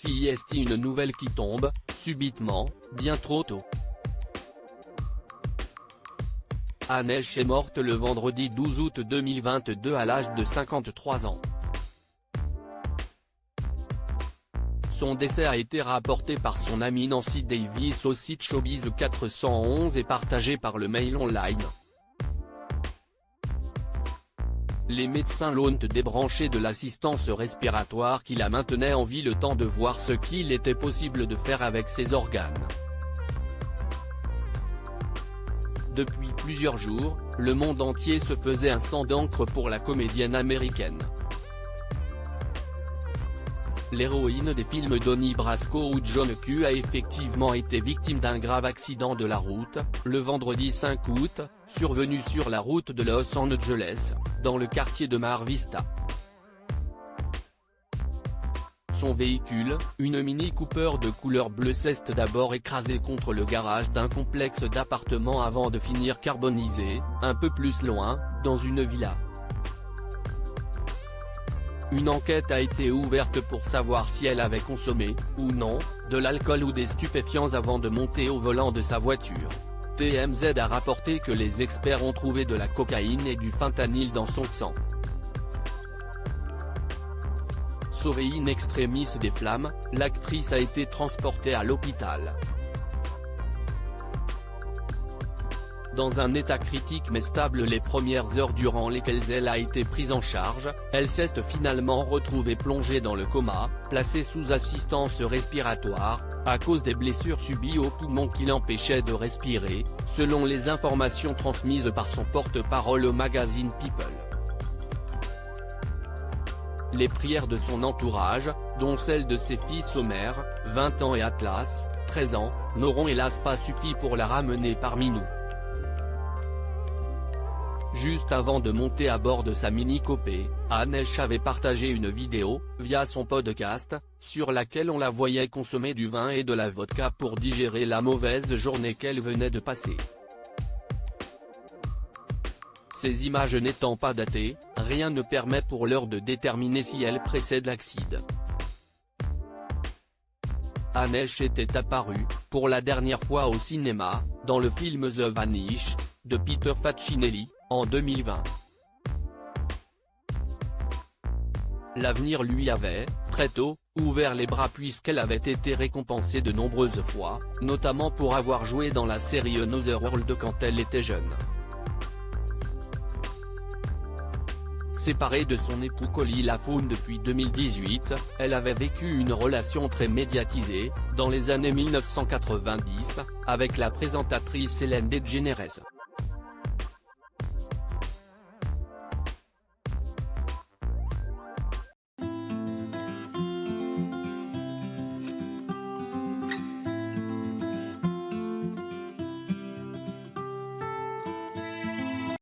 Si est une nouvelle qui tombe, subitement, bien trop tôt. Anne Heche est morte le vendredi 12 août 2022 à l'âge de 53 ans. Son décès a été rapporté par son amie Nancy Davis au site Showbiz 411 et partagé par le Mail Online. Les médecins l'ont débranché de l'assistance respiratoire qui la maintenait en vie le temps de voir ce qu'il était possible de faire avec ses organes. Depuis plusieurs jours, le monde entier se faisait un sang d'encre pour la comédienne américaine. L'héroïne des films Donnie Brasco ou John Q a effectivement été victime d'un grave accident de la route, le vendredi 5 août, survenu sur la route de Los Angeles, dans le quartier de Mar Vista. Son véhicule, une Mini Cooper de couleur bleue s'est d'abord écrasé contre le garage d'un complexe d'appartements avant de finir carbonisé, un peu plus loin, dans une villa. Une enquête a été ouverte pour savoir si elle avait consommé, ou non, de l'alcool ou des stupéfiants avant de monter au volant de sa voiture. TMZ a rapporté que les experts ont trouvé de la cocaïne et du fentanyl dans son sang. Sauvée in extremis des flammes, l'actrice a été transportée à l'hôpital. Dans un état critique mais stable les premières heures durant lesquelles elle a été prise en charge, elle s'est finalement retrouvée plongée dans le coma, placée sous assistance respiratoire, à cause des blessures subies aux poumons qui l'empêchaient de respirer, selon les informations transmises par son porte-parole au magazine People. Les prières de son entourage, dont celles de ses fils Homer, 20 ans et Atlas, 13 ans, n'auront hélas pas suffi pour la ramener parmi nous. Juste avant de monter à bord de sa Mini Cooper, Anne Heche avait partagé une vidéo, via son podcast, sur laquelle on la voyait consommer du vin et de la vodka pour digérer la mauvaise journée qu'elle venait de passer. Ces images n'étant pas datées, rien ne permet pour l'heure de déterminer si elle précède l'accident. Anne Heche était apparue, pour la dernière fois au cinéma, dans le film The Vanish, de Peter Facinelli, en 2020. L'avenir lui avait, très tôt, ouvert les bras puisqu'elle avait été récompensée de nombreuses fois, notamment pour avoir joué dans la série Another World quand elle était jeune. Séparée de son époux Collie Lafone depuis 2018, elle avait vécu une relation très médiatisée, dans les années 1990, avec la présentatrice Ellen DeGeneres.